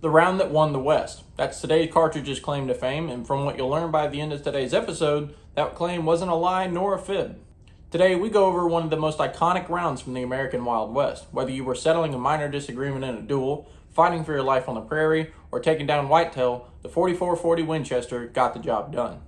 The round that won the West. That's today's Cartridge's claim to fame, and from what you'll learn by the end of today's episode, that claim wasn't a lie nor a fib. Today, we go over one of the most iconic rounds from the American Wild West. Whether you were settling a minor disagreement in a duel, fighting for your life on the prairie, or taking down whitetail, the 4440 Winchester got the job done.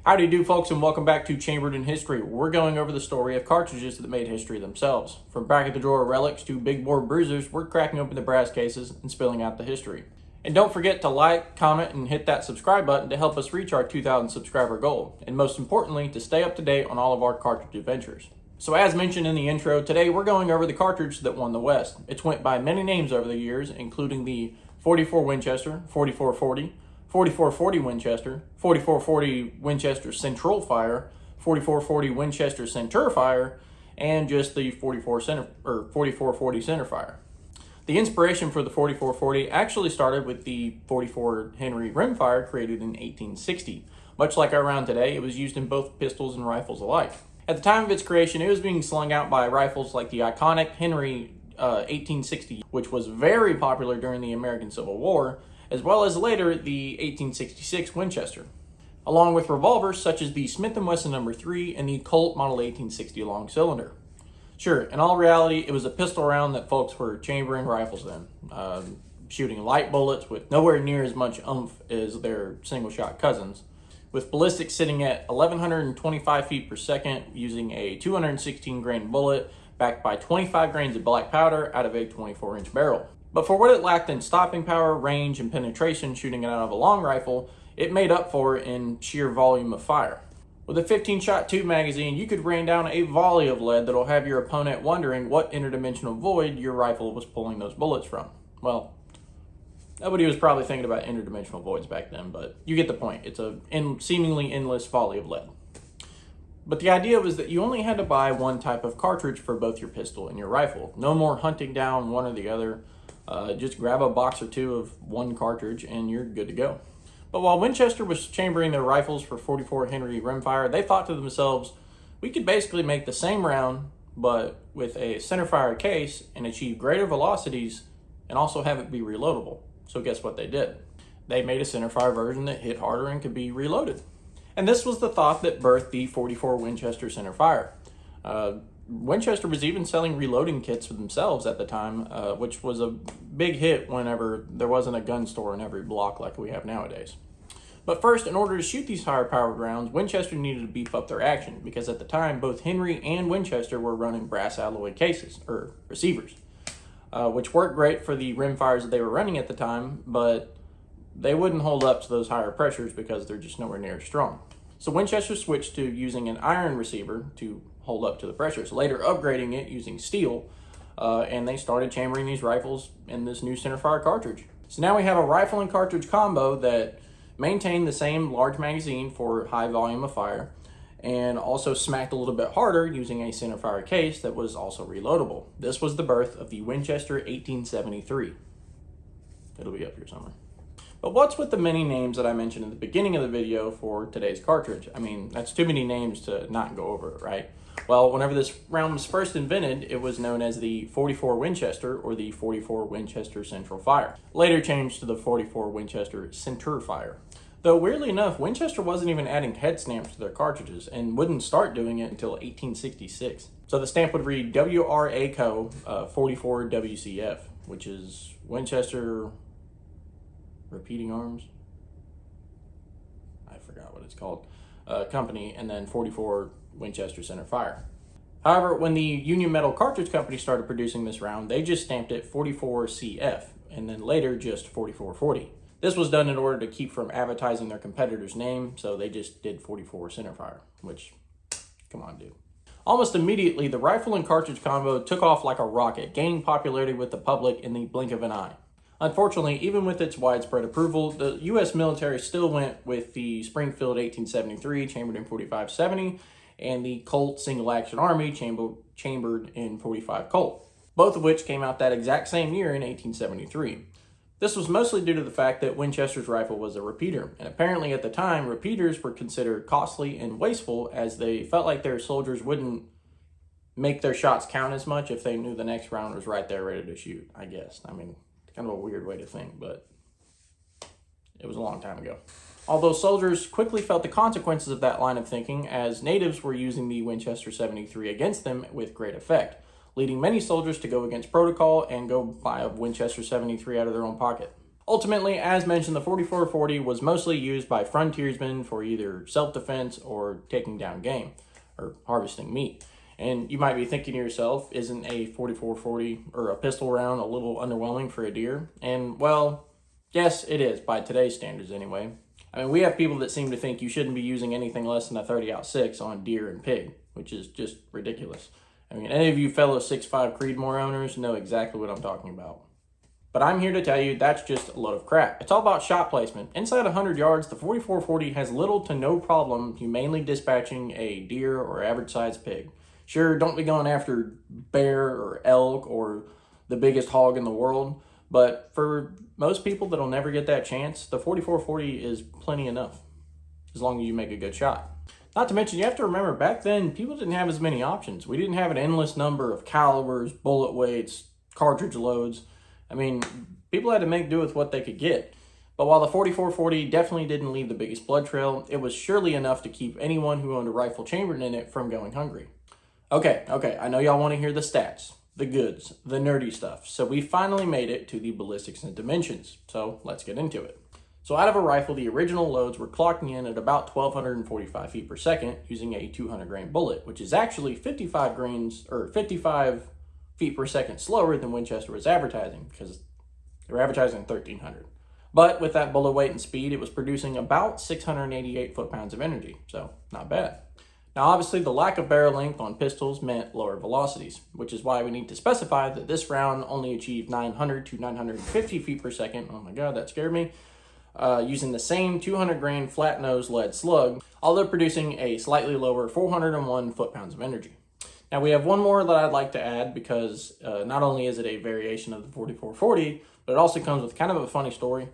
How do you do, folks, and welcome back to Chambered in History, where we're going over the story of cartridges that made history themselves. From back-of-the-drawer relics to big-bore bruisers, we're cracking open the brass cases and spilling out the history. And don't forget to like, comment, and hit that subscribe button to help us reach our 2,000 subscriber goal. And most importantly, to stay up to date on all of our cartridge adventures. So as mentioned in the intro, today we're going over the cartridge that won the West. It's went by many names over the years, including the 44 Winchester, 4440, 4440 Winchester, 4440 Winchester Central Fire, 4440 Winchester Center Fire, and just the 4440 Center Fire. The inspiration for the 4440 actually started with the 44 Henry rimfire created in 1860. Much like our round today, it was used in both pistols and rifles alike. At the time of its creation, it was being slung out by rifles like the iconic Henry 1860, which was very popular during the American Civil War, as well as later the 1866 Winchester, along with revolvers such as the Smith & Wesson No. 3 and the Colt Model 1860 long cylinder. Sure, in all reality, it was a pistol round that folks were chambering rifles in, shooting light bullets with nowhere near as much oomph as their single-shot cousins, with ballistics sitting at 1,125 feet per second using a 216-grain bullet backed by 25 grains of black powder out of a 24-inch barrel. But for what it lacked in stopping power, range, and penetration shooting it out of a long rifle, it made up for it in sheer volume of fire. With a 15-shot tube magazine, you could rain down a volley of lead that'll have your opponent wondering what interdimensional void your rifle was pulling those bullets from. Well, nobody was probably thinking about interdimensional voids back then, but you get the point. It's a seemingly endless volley of lead. But the idea was that you only had to buy one type of cartridge for both your pistol and your rifle. No more hunting down one or the other. Just grab a box or two of one cartridge and you're good to go. But while Winchester was chambering their rifles for 44 Henry rimfire, they thought to themselves, we could basically make the same round, but with a centerfire case and achieve greater velocities and also have it be reloadable. So guess what they did? They made a centerfire version that hit harder and could be reloaded. And this was the thought that birthed the 44 Winchester centerfire. Winchester was even selling reloading kits for themselves at the time, which was a big hit whenever there wasn't a gun store in every block like we have nowadays. But first, in order to shoot these higher powered rounds, Winchester needed to beef up their action because at the time, both Henry and Winchester were running brass alloy cases, or receivers, which worked great for the rimfires that they were running at the time, but they wouldn't hold up to those higher pressures because they're just nowhere near as strong. So Winchester switched to using an iron receiver to hold up to the pressures, later upgrading it using steel, and they started chambering these rifles in this new centerfire cartridge. So now we have a rifle and cartridge combo that maintained the same large magazine for high volume of fire, and also smacked a little bit harder using a centerfire case that was also reloadable. This was the birth of the Winchester 1873. It'll be up here somewhere. But what's with the many names that I mentioned in the beginning of the video for today's cartridge? I mean, that's too many names to not go over, right? Well, whenever this round was first invented, it was known as the 44 Winchester or the 44 Winchester Central Fire, later changed to the 44 Winchester Center Fire. Though weirdly enough, Winchester wasn't even adding head stamps to their cartridges and wouldn't start doing it until 1866. So the stamp would read WRA Co. 44 WCF, which is Winchester Repeating Arms. I forgot what it's called. Company, and then 44 Winchester Center Fire. However, when the Union Metal Cartridge Company started producing this round, they just stamped it 44 CF, and then later just 4440. This was done in order to keep from advertising their competitor's name, so they just did 44 Centerfire, which, come on, dude. Almost immediately, the rifle and cartridge combo took off like a rocket, gaining popularity with the public in the blink of an eye. Unfortunately, even with its widespread approval, the U.S. military still went with the Springfield 1873 chambered in 45-70 and the Colt Single Action Army chambered in 45 Colt, both of which came out that exact same year in 1873. This was mostly due to the fact that Winchester's rifle was a repeater, and apparently at the time, repeaters were considered costly and wasteful as they felt like their soldiers wouldn't make their shots count as much if they knew the next round was right there ready to shoot, I guess. I mean, kind of a weird way to think, but It was a long time ago. Although soldiers quickly felt the consequences of that line of thinking, as natives were using the Winchester 73 against them with great effect, leading many soldiers to go against protocol and go buy a Winchester 73 out of their own pocket. Ultimately, as mentioned, the 4440 was mostly used by frontiersmen for either self-defense or taking down game, or harvesting meat. And you might be thinking to yourself, isn't a 4440 or a pistol round a little underwhelming for a deer? And well, yes, it is, by today's standards anyway. I mean, we have people that seem to think you shouldn't be using anything less than a 30-06 on deer and pig, which is just ridiculous. I mean, any of you fellow 6.5 Creedmoor owners know exactly what I'm talking about. But I'm here to tell you that's just a load of crap. It's all about shot placement. Inside 100 yards, the 4440 has little to no problem humanely dispatching a deer or average-sized pig. Sure, don't be going after bear or elk or the biggest hog in the world, but for most people that'll never get that chance, the 4440 is plenty enough, as long as you make a good shot. Not to mention, you have to remember, back then, people didn't have as many options. We didn't have an endless number of calibers, bullet weights, cartridge loads. I mean, people had to make do with what they could get. But while the 4440 definitely didn't leave the biggest blood trail, it was surely enough to keep anyone who owned a rifle chambered in it from going hungry. Okay, I know y'all want to hear the stats, the goods, the nerdy stuff. So we finally made it to the ballistics and dimensions. So let's get into it. So out of a rifle, the original loads were clocking in at about 1,245 feet per second using a 200 grain bullet, which is actually 55 feet per second slower than Winchester was advertising, because they were advertising 1,300. But with that bullet weight and speed, it was producing about 688 foot-pounds of energy, so not bad. Now, obviously, the lack of barrel length on pistols meant lower velocities, which is why we need to specify that this round only achieved 900 to 950 feet per second. Oh my God, that scared me. Using the same 200 grain flat nose lead slug, although producing a slightly lower 401 foot-pounds of energy. Now, we have one more that I'd like to add because not only is it a variation of the 4440, but it also comes with kind of a funny story.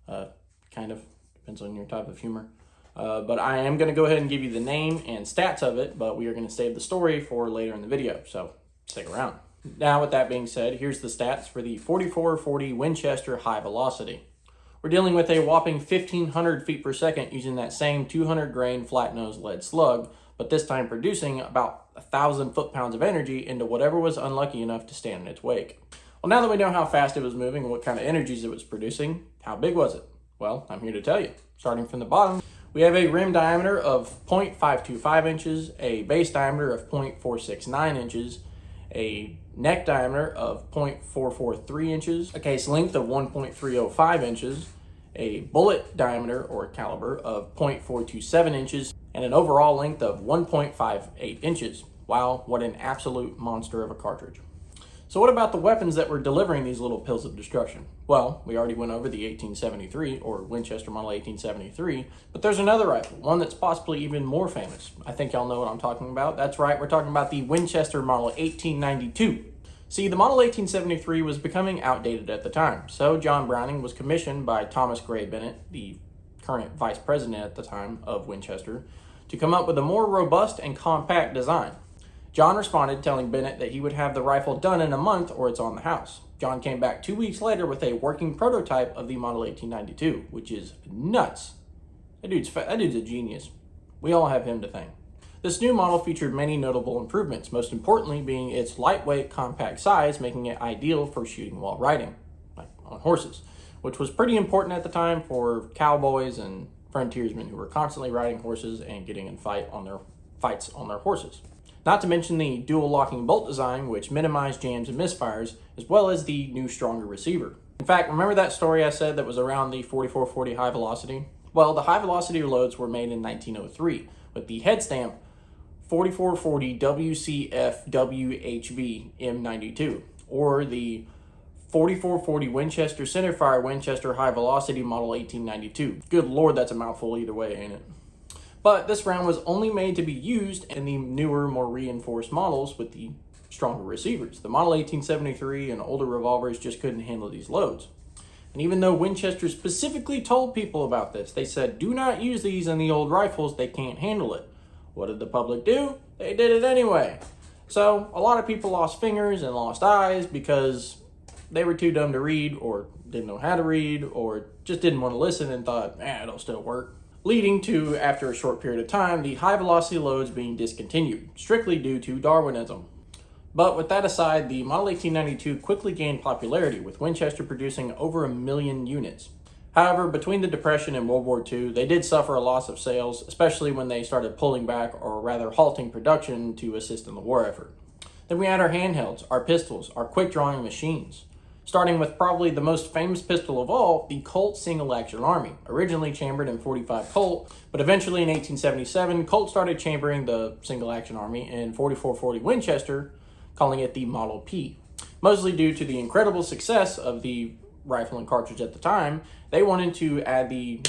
Kind of, depends on your type of humor. But I am going to go ahead and give you the name and stats of it, but we are going to save the story for later in the video, so stick around. Now, with that being said, here's the stats for the 4440 Winchester High Velocity. We're dealing with a whopping 1,500 feet per second using that same 200 grain flat nose lead slug, but this time producing about 1,000 foot-pounds of energy into whatever was unlucky enough to stand in its wake. Well, now that we know how fast it was moving and what kind of energies it was producing, how big was it? Well, I'm here to tell you. Starting from the bottom, we have a rim diameter of 0.525 inches, a base diameter of 0.469 inches, a neck diameter of 0.443 inches, a case length of 1.305 inches, a bullet diameter or caliber of 0.427 inches, and an overall length of 1.58 inches. Wow, what an absolute monster of a cartridge. So what about the weapons that were delivering these little pills of destruction? Well, we already went over the 1873, or Winchester Model 1873, but there's another rifle, one that's possibly even more famous. I think y'all know what I'm talking about. That's right, we're talking about the Winchester Model 1892. See, the Model 1873 was becoming outdated at the time, so John Browning was commissioned by Thomas Gray Bennett, the current vice president at the time of Winchester, to come up with a more robust and compact design. John responded, telling Bennett that he would have the rifle done in a month or it's on the house. John came back 2 weeks later with a working prototype of the Model 1892, which is nuts. That dude's a genius. We all have him to thank. This new model featured many notable improvements, most importantly being its lightweight, compact size, making it ideal for shooting while riding, like on horses, which was pretty important at the time for cowboys and frontiersmen who were constantly riding horses and getting in fights on their horses. Not to mention the dual locking bolt design, which minimized jams and misfires, as well as the new stronger receiver. In fact, remember that story I said that was around the 4440 high velocity? Well, the high velocity loads were made in 1903 with the head stamp 4440 WCF WHB M92, or the 4440 Winchester Centerfire Winchester High Velocity Model 1892. Good Lord, that's a mouthful either way, ain't it? But this round was only made to be used in the newer, more reinforced models with the stronger receivers. The Model 1873 and older revolvers just couldn't handle these loads. And even though Winchester specifically told people about this, they said, do not use these in the old rifles, they can't handle it. What did the public do? They did it anyway. So a lot of people lost fingers and lost eyes because they were too dumb to read or didn't know how to read, or just didn't want to listen and thought, it'll still work. Leading to, after a short period of time, the high velocity loads being discontinued, strictly due to Darwinism. But with that aside, the Model 1892 quickly gained popularity, with Winchester producing over 1 million units. However, between the Depression and World War II, they did suffer a loss of sales, especially when they started pulling back, or rather halting production to assist in the war effort. Then we had our handhelds, our pistols, our quick-drawing machines. Starting with probably the most famous pistol of all, the Colt single-action Army, originally chambered in .45 Colt, but eventually in 1877, Colt started chambering the single-action Army in .44-40 Winchester, calling it the Model P. Mostly due to the incredible success of the rifle and cartridge at the time, they wanted to add the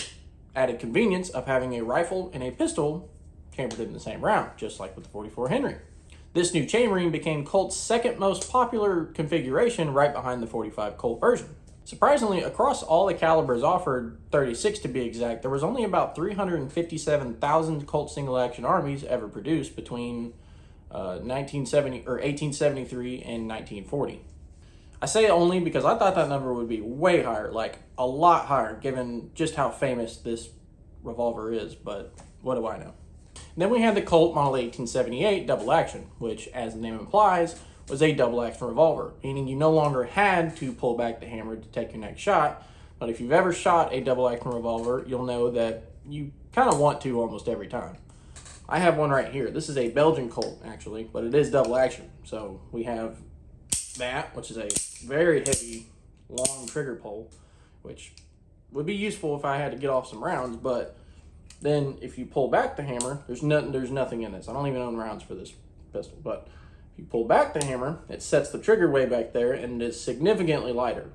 added convenience of having a rifle and a pistol chambered in the same round, just like with the .44 Henry. This new chambering became Colt's second most popular configuration, right behind the .45 Colt version. Surprisingly, across all the calibers offered, 36 to be exact, there was only about 357,000 Colt single-action Armies ever produced between 1873 and 1940. I say only because I thought that number would be way higher, like a lot higher, given just how famous this revolver is, but what do I know? Then we had the Colt Model 1878 double action, which, as the name implies, was a double action revolver, meaning you no longer had to pull back the hammer to take your next shot. But if you've ever shot a double action revolver, you'll know that you kind of want to almost every time. I have one right here. This is a Belgian Colt, actually, but it is double action. So we have that, which is a very heavy, long trigger pull, which would be useful if I had to get off some rounds, but then if you pull back the hammer, there's nothing in this. I don't even own rounds for this pistol, but if you pull back the hammer, it sets the trigger way back there, and it is significantly lighter.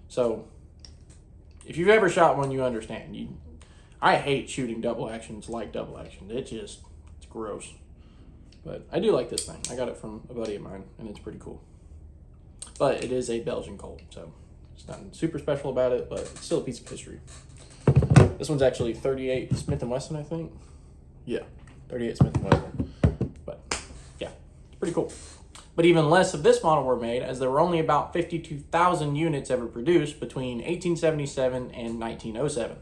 So if you've ever shot one, you understand. I hate shooting double actions like double action. It's gross. But I do like this thing. I got it from a buddy of mine, and it's pretty cool. But it is a Belgian Colt, so it's nothing super special about it, but it's still a piece of history. This one's actually 38 Smith & Wesson, I think. Yeah, 38 Smith & Wesson. But yeah, it's pretty cool. But even less of this model were made, as there were only about 52,000 units ever produced between 1877 and 1907.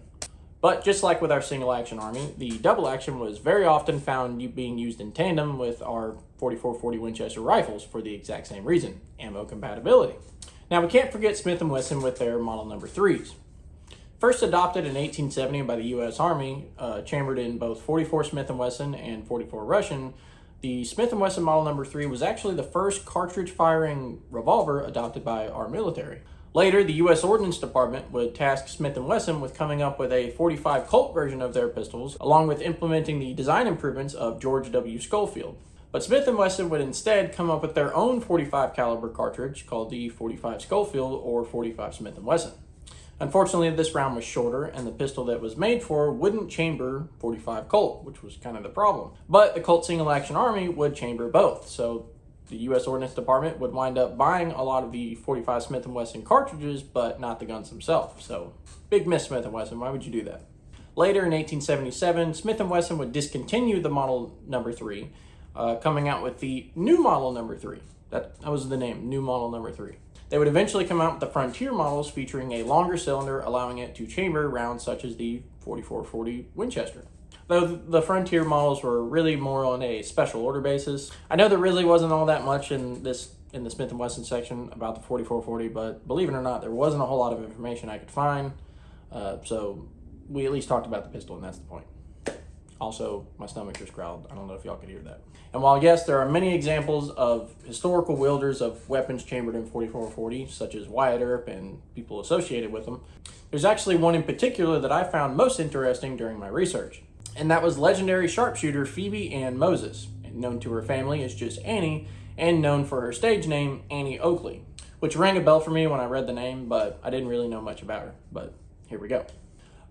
But just like with our single-action Army, the double-action was very often found being used in tandem with our .44-40 Winchester rifles for the exact same reason, ammo compatibility. Now, we can't forget Smith & Wesson with their Model No. 3s. First adopted in 1870 by the U.S. Army, chambered in both .44 Smith & Wesson and .44 Russian, the Smith & Wesson Model No. 3 was actually the first cartridge-firing revolver adopted by our military. Later, the U.S. Ordnance Department would task Smith & Wesson with coming up with a .45 Colt version of their pistols, along with implementing the design improvements of George W. Schofield. But Smith & Wesson would instead come up with their own .45 caliber cartridge called the .45 Schofield or .45 Smith & Wesson. Unfortunately, this round was shorter, and the pistol that was made for wouldn't chamber .45 Colt, which was kind of the problem. But the Colt single-action Army would chamber both, so the U.S. Ordnance Department would wind up buying a lot of the .45 Smith & Wesson cartridges, but not the guns themselves. So, big miss, Smith & Wesson. Why would you do that? Later, in 1877, Smith & Wesson would discontinue the Model No. 3, coming out with the new Model No. 3. That was the name, new Model No. 3. They would eventually come out with the Frontier models, featuring a longer cylinder, allowing it to chamber rounds such as the .44-40 Winchester. Though the Frontier models were really more on a special order basis. I know there really wasn't all that much in the Smith & Wesson section about the .44-40, but believe it or not, there wasn't a whole lot of information I could find. So we at least talked about the pistol, and that's the point. Also, my stomach just growled. I don't know if y'all could hear that. And while yes, there are many examples of historical wielders of weapons chambered in .44-40, such as Wyatt Earp and people associated with them, there's actually one in particular that I found most interesting during my research. And that was legendary sharpshooter Phoebe Ann Moses, known to her family as just Annie, and known for her stage name, Annie Oakley, which rang a bell for me when I read the name, but I didn't really know much about her. But here we go.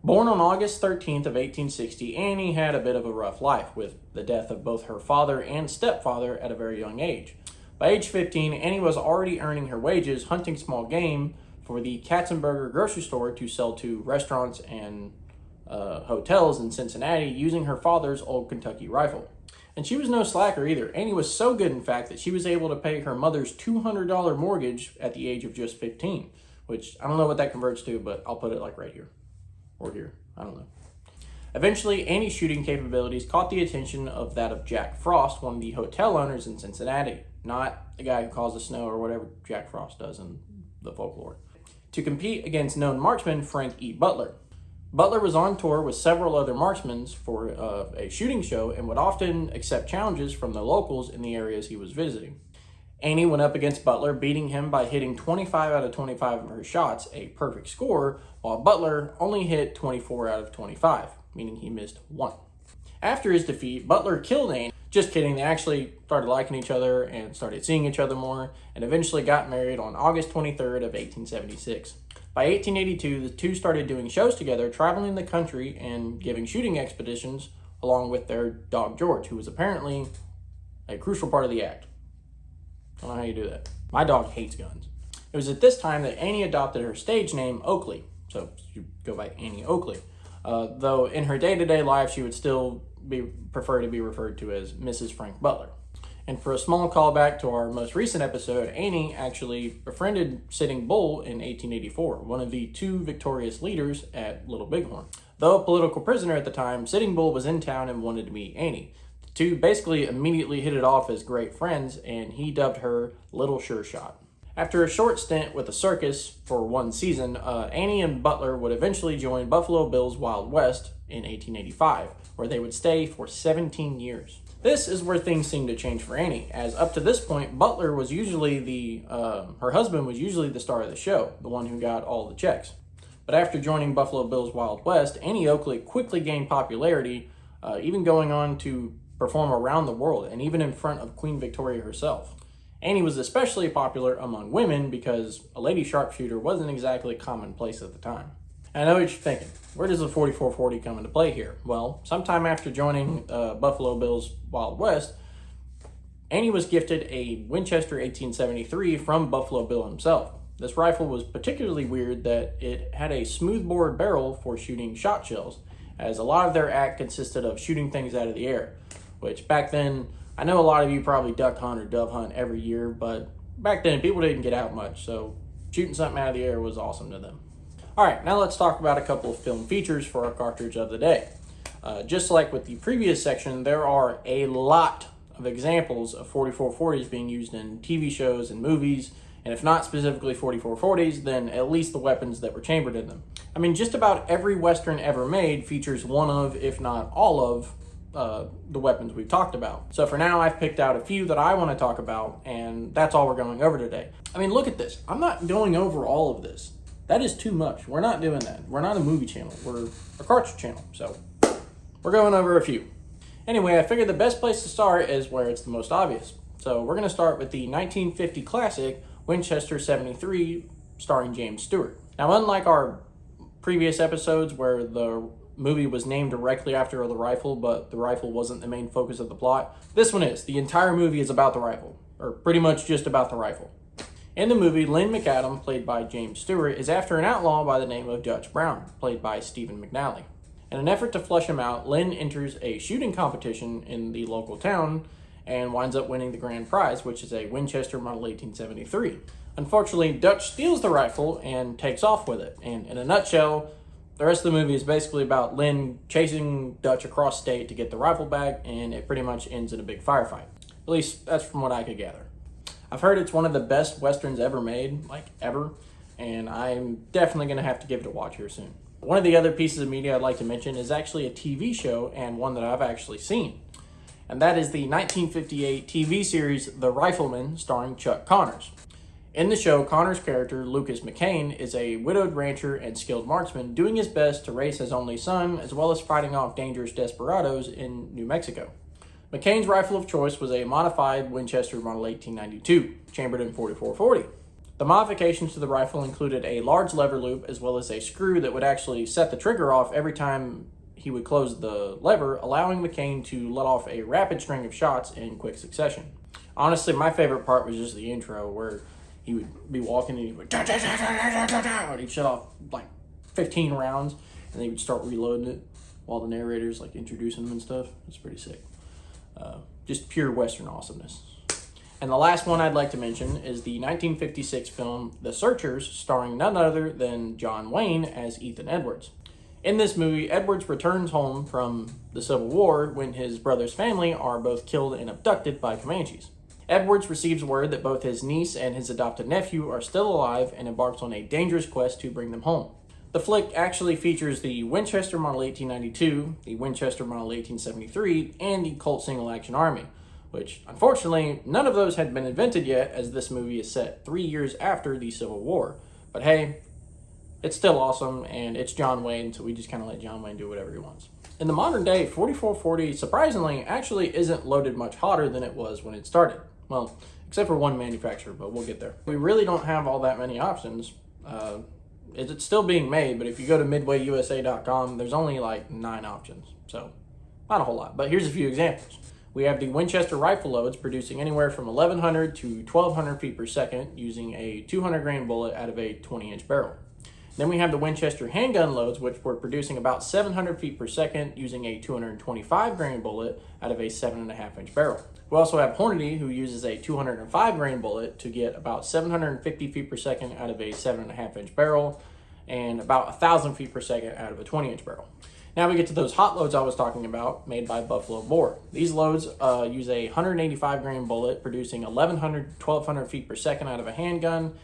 Born on August 13th of 1860, Annie had a bit of a rough life, with the death of both her father and stepfather at a very young age. By age 15, Annie was already earning her wages hunting small game for the Katzenberger grocery store to sell to restaurants and hotels in Cincinnati using her father's old Kentucky rifle. And she was no slacker either. Annie was so good, in fact, that she was able to pay her mother's $200 mortgage at the age of just 15, which I don't know what that converts to, but I'll put it like right here or here. I don't know. Eventually, Annie's shooting capabilities caught the attention of that of Jack Frost, one of the hotel owners in Cincinnati, not the guy who causes snow or whatever Jack Frost does in the folklore, to compete against known marksman Frank E. Butler. Butler was on tour with several other marksmen for a shooting show and would often accept challenges from the locals in the areas he was visiting. Annie went up against Butler, beating him by hitting 25 out of 25 of her shots, a perfect score, while Butler only hit 24 out of 25, meaning he missed one. After his defeat, Butler killed Annie. Just kidding, they actually started liking each other and started seeing each other more, and eventually got married on August 23rd of 1876. By 1882, the two started doing shows together, traveling the country and giving shooting expeditions along with their dog George, who was apparently a crucial part of the act. I don't know how you do that. My dog hates guns. It was at this time that Annie adopted her stage name, Oakley. So you go by Annie Oakley. Though in her day-to-day life, she would still prefer to be referred to as Mrs. Frank Butler. And for a small callback to our most recent episode, Annie actually befriended Sitting Bull in 1884, one of the two victorious leaders at Little Bighorn. Though a political prisoner at the time, Sitting Bull was in town and wanted to meet Annie. The two basically immediately hit it off as great friends, and he dubbed her Little Sure Shot. After a short stint with the circus for one season, Annie and Butler would eventually join Buffalo Bill's Wild West in 1885, where they would stay for 17 years. This is where things seemed to change for Annie, as up to this point, Butler was usually her husband was usually the star of the show, the one who got all the checks. But after joining Buffalo Bill's Wild West, Annie Oakley quickly gained popularity, even going on to perform around the world, and even in front of Queen Victoria herself. Annie was especially popular among women because a lady sharpshooter wasn't exactly commonplace at the time. And I know what you're thinking, where does the 4440 come into play here? Well, sometime after joining Buffalo Bill's Wild West, Annie was gifted a Winchester 1873 from Buffalo Bill himself. This rifle was particularly weird that it had a smoothbore barrel for shooting shot shells, as a lot of their act consisted of shooting things out of the air, which back then, I know a lot of you probably duck hunt or dove hunt every year, but back then people didn't get out much, so shooting something out of the air was awesome to them. All right, now let's talk about a couple of film features for our cartridge of the day. Just like with the previous section, there are a lot of examples of 4440s being used in TV shows and movies, and if not specifically 4440s, then at least the weapons that were chambered in them. I mean, just about every Western ever made features one of, if not all of, the weapons we've talked about. So for now, I've picked out a few that I want to talk about, and that's all we're going over today. I mean, look at this. I'm not going over all of this. That is too much. We're not doing that. We're not a movie channel. We're a cartridge channel, so we're going over a few. Anyway, I figured the best place to start is where it's the most obvious. So we're going to start with the 1950 classic Winchester 73 starring James Stewart. Now, unlike our previous episodes where the movie was named directly after the rifle, but the rifle wasn't the main focus of the plot, this one is. The entire movie is about the rifle, or pretty much just about the rifle. In the movie, Lynn McAdam, played by James Stewart, is after an outlaw by the name of Dutch Brown, played by Stephen McNally. In an effort to flush him out, Lynn enters a shooting competition in the local town and winds up winning the grand prize, which is a Winchester Model 1873. Unfortunately, Dutch steals the rifle and takes off with it, and in a nutshell, the rest of the movie is basically about Lynn chasing Dutch across state to get the rifle back, and it pretty much ends in a big firefight. At least, that's from what I could gather. I've heard it's one of the best Westerns ever made, like ever, and I'm definitely going to have to give it a watch here soon. One of the other pieces of media I'd like to mention is actually a TV show, and one that I've actually seen. And that is the 1958 TV series The Rifleman, starring Chuck Connors. In the show, Connors' character, Lucas McCain, is a widowed rancher and skilled marksman doing his best to raise his only son, as well as fighting off dangerous desperados in New Mexico. McCain's rifle of choice was a modified Winchester Model 1892, chambered in .4440. The modifications to the rifle included a large lever loop, as well as a screw that would actually set the trigger off every time he would close the lever, allowing McCain to let off a rapid string of shots in quick succession. Honestly, my favorite part was just the intro, where he would be walking and he would da, da, da, da, da, da, da, and he'd shut off like 15 rounds, and then he would start reloading it while the narrator's like introducing him and stuff. It's pretty sick. Just pure Western awesomeness. And the last one I'd like to mention is the 1956 film The Searchers, starring none other than John Wayne as Ethan Edwards. In this movie, Edwards returns home from the Civil War when his brother's family are both killed and abducted by Comanches. Edwards receives word that both his niece and his adopted nephew are still alive and embarks on a dangerous quest to bring them home. The flick actually features the Winchester Model 1892, the Winchester Model 1873, and the Colt Single Action Army, which, unfortunately, none of those had been invented yet, as this movie is set 3 years after the Civil War. But hey, it's still awesome, and it's John Wayne, so we just kind of let John Wayne do whatever he wants. In the modern day, 4440, surprisingly, actually isn't loaded much hotter than it was when it started. Well, except for one manufacturer, but we'll get there. We really don't have all that many options. It's still being made, but if you go to midwayusa.com, there's only like 9 options, so not a whole lot. But here's a few examples. We have the Winchester rifle loads producing anywhere from 1,100 to 1,200 feet per second using a 200 grain bullet out of a 20-inch barrel. Then we have the Winchester handgun loads, which were producing about 700 feet per second using a 225 grain bullet out of a 7.5-inch barrel. We also have Hornady, who uses a 205 grain bullet to get about 750 feet per second out of a 7.5-inch barrel and about 1,000 feet per second out of a 20-inch barrel. Now we get to those hot loads I was talking about, made by Buffalo Bore. These loads use a 185 grain bullet, producing 1,100 to 1,200 feet per second out of a handgun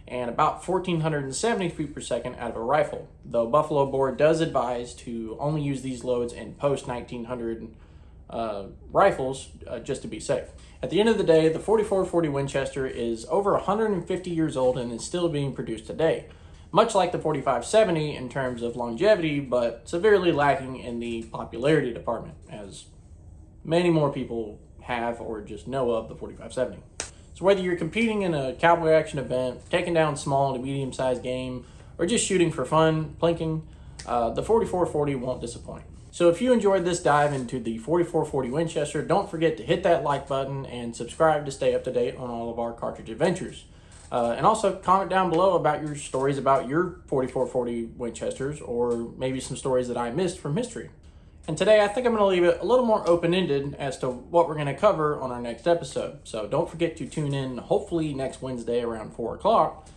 and about 1,470 feet per second out of a rifle, though Buffalo Bore does advise to only use these loads in post-1900 rifles just to be safe. At the end of the day, the 4440 Winchester is over 150 years old and is still being produced today, much like the 4570 in terms of longevity, but severely lacking in the popularity department, as many more people have or just know of the 4570. So whether you're competing in a cowboy action event, taking down small to medium-sized game, or just shooting for fun, plinking, the 4440 won't disappoint. So if you enjoyed this dive into the 4440 Winchester, don't forget to hit that like button and subscribe to stay up to date on all of our cartridge adventures. And also comment down below about your stories about your 4440 Winchesters, or maybe some stories that I missed from history. And today I think I'm going to leave it a little more open-ended as to what we're going to cover on our next episode. So don't forget to tune in hopefully next Wednesday around 4 o'clock,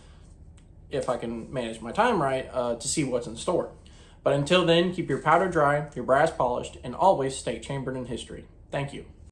if I can manage my time right, to see what's in store. But until then, keep your powder dry, your brass polished, and always stay chambered in history. Thank you.